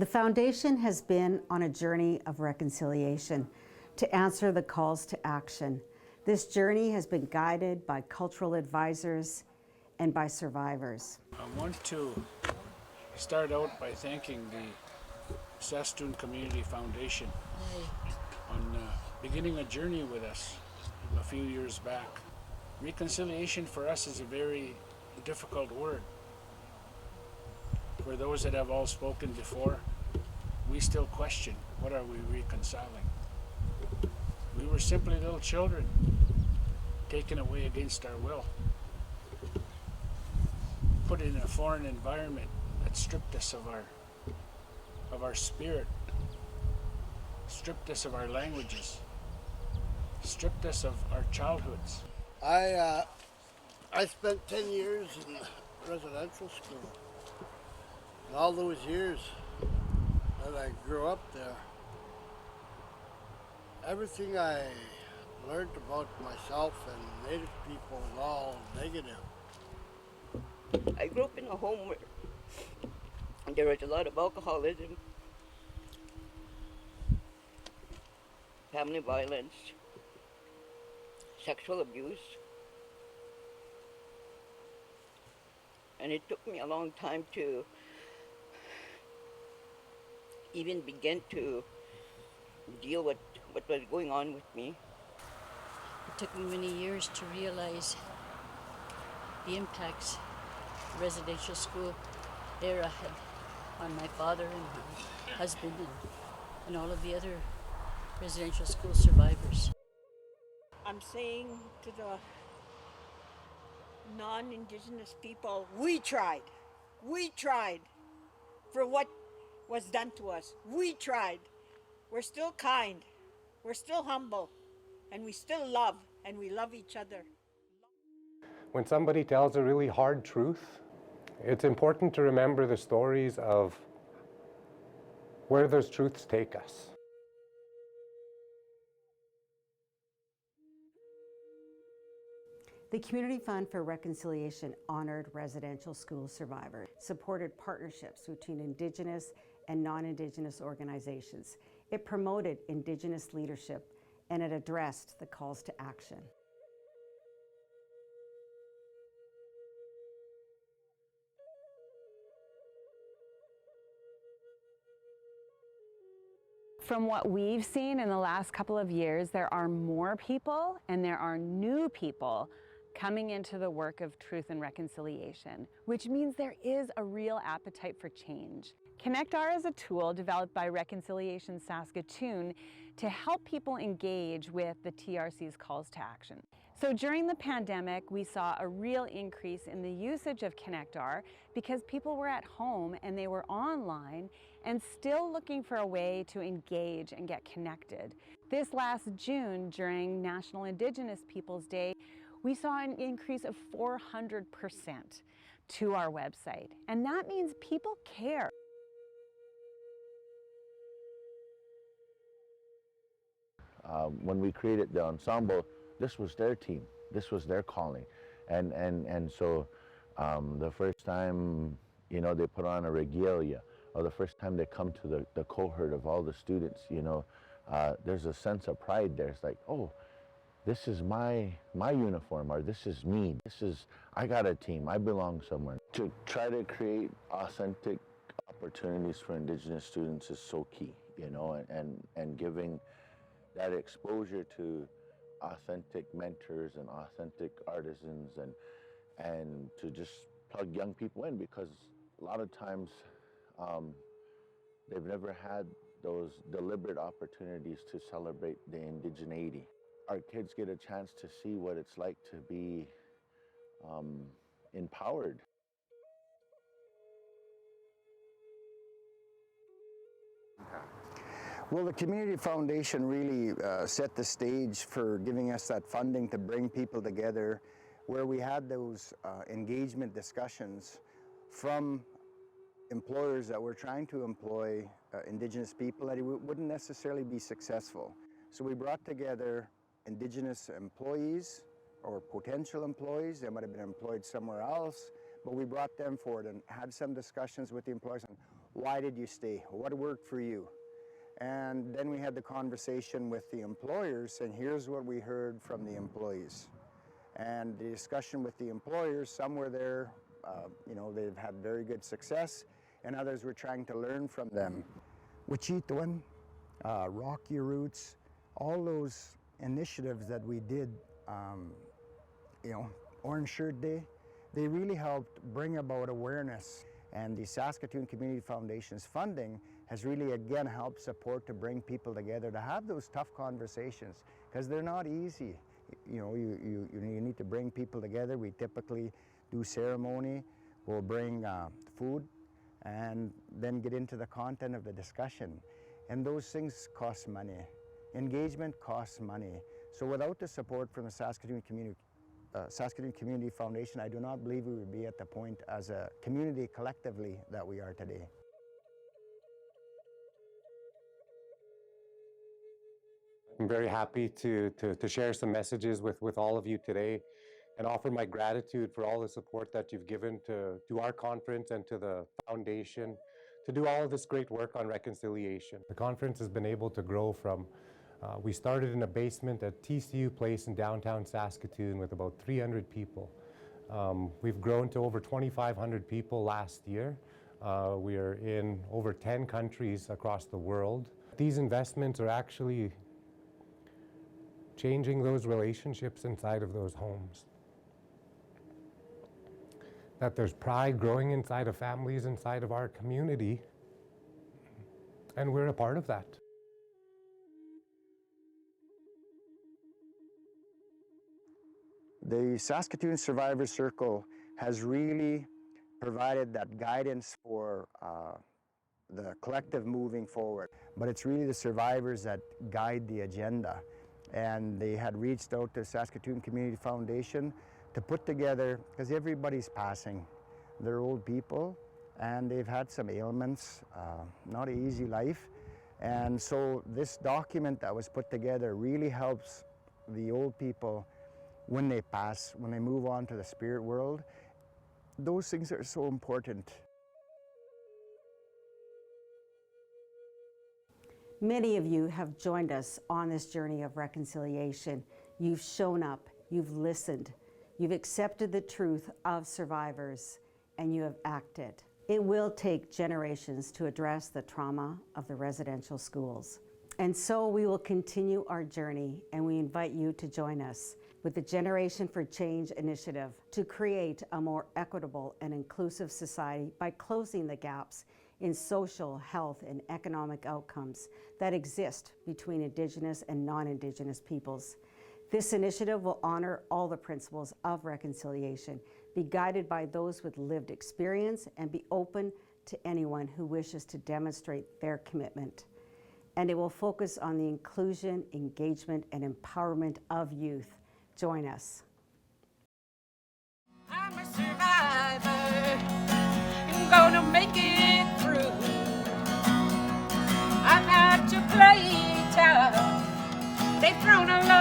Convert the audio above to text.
The Foundation has been on a journey of reconciliation to answer the calls to action. This journey has been guided by cultural advisors and by survivors. I want to start out by thanking the Saskatoon Community Foundation on beginning a journey with us a few years back. Reconciliation for us is a very difficult word. For those that have all spoken before, we still question, what are we reconciling? We were simply little children, taken away against our will, put in a foreign environment that stripped us of our spirit, stripped us of our languages, stripped us of our childhoods. I spent 10 years in residential school. And all those years that I grew up there, everything I learned about myself and Native people was all negative. I grew up in a home where there was a lot of alcoholism, family violence, sexual abuse. And it took me a long time to even begin to deal with what was going on with me. It took me many years to realize the impacts the residential school era had on my father and my husband and all of the other residential school survivors. I'm saying to the non-Indigenous people, we tried for what was done to us. We tried. We're still kind, we're still humble, and we still love, and we love each other. When somebody tells a really hard truth, it's important to remember the stories of where those truths take us. The Community Fund for Reconciliation honored residential school survivors, supported partnerships between Indigenous and non-Indigenous organizations. It promoted Indigenous leadership, and it addressed the calls to action. From what we've seen in the last couple of years, there are more people and there are new people coming into the work of truth and reconciliation, which means there is a real appetite for change. ConnectR is a tool developed by Reconciliation Saskatoon to help people engage with the TRC's calls to action. So during the pandemic, we saw a real increase in the usage of ConnectR because people were at home and they were online and still looking for a way to engage and get connected. This last June, during National Indigenous Peoples Day, we saw an increase of 400% to our website. And that means people care. When we created the Ensemble, this was their team. This was their calling. And so the first time, you know, they put on a regalia, or the first time they come to the cohort of all the students, you know, there's a sense of pride there. It's like, oh, this is my uniform, or this is me. I got a team, I belong somewhere. To try to create authentic opportunities for Indigenous students is so key, you know, and giving that exposure to authentic mentors and authentic artisans and to just plug young people in, because a lot of times they've never had those deliberate opportunities to celebrate the indigeneity. Our kids get a chance to see what it's like to be empowered. Well, the Community Foundation really set the stage for giving us that funding to bring people together, where we had those engagement discussions from employers that were trying to employ Indigenous people that wouldn't necessarily be successful. So we brought together Indigenous employees or potential employees. They might have been employed somewhere else, but we brought them forward and had some discussions with the employers on Why did you stay? What worked for you? And then we had the conversation with the employers, and here's what we heard from the employees. And the discussion with the employers, some were there, they've had very good success, and others were trying to learn from them. Wichituan, Rock Your Roots, all those initiatives that we did, Orange Shirt Day, they really helped bring about awareness. And the Saskatoon Community Foundation's funding has really, again, helped support to bring people together to have those tough conversations, because they're not easy. You need to bring people together. We typically do ceremony, we'll bring food, and then get into the content of the discussion. And those things cost money. Engagement costs money. So without the support from the Saskatoon Community Foundation, I do not believe we would be at the point as a community collectively that we are today. I'm very happy to share some messages with all of you today and offer my gratitude for all the support that you've given to our conference and to the foundation to do all of this great work on reconciliation. The conference has been able to grow from, we started in a basement at TCU Place in downtown Saskatoon with about 300 people. We've grown to over 2,500 people last year. We are in over 10 countries across the world. These investments are actually changing those relationships inside of those homes. That there's pride growing inside of families, inside of our community, and we're a part of that. The Saskatoon Survivors Circle has really provided that guidance for the collective moving forward. But it's really the survivors that guide the agenda. And they had reached out to Saskatoon Community Foundation to put together, because everybody's passing. They're old people and they've had some ailments, not an easy life. And so this document that was put together really helps the old people when they pass, when they move on to the spirit world. Those things are so important. Many of you have joined us on this journey of reconciliation. You've shown up, you've listened, you've accepted the truth of survivors, and you have acted. It will take generations to address the trauma of the residential schools. And so we will continue our journey, and we invite you to join us with the Generation for Change initiative to create a more equitable and inclusive society by closing the gaps in social, health, and economic outcomes that exist between Indigenous and non-Indigenous peoples. This initiative will honor all the principles of reconciliation, be guided by those with lived experience, and be open to anyone who wishes to demonstrate their commitment. And it will focus on the inclusion, engagement, and empowerment of youth. Join us. I'm a survivor, I'm gonna make it through. I'm out to play tough, they've thrown a lot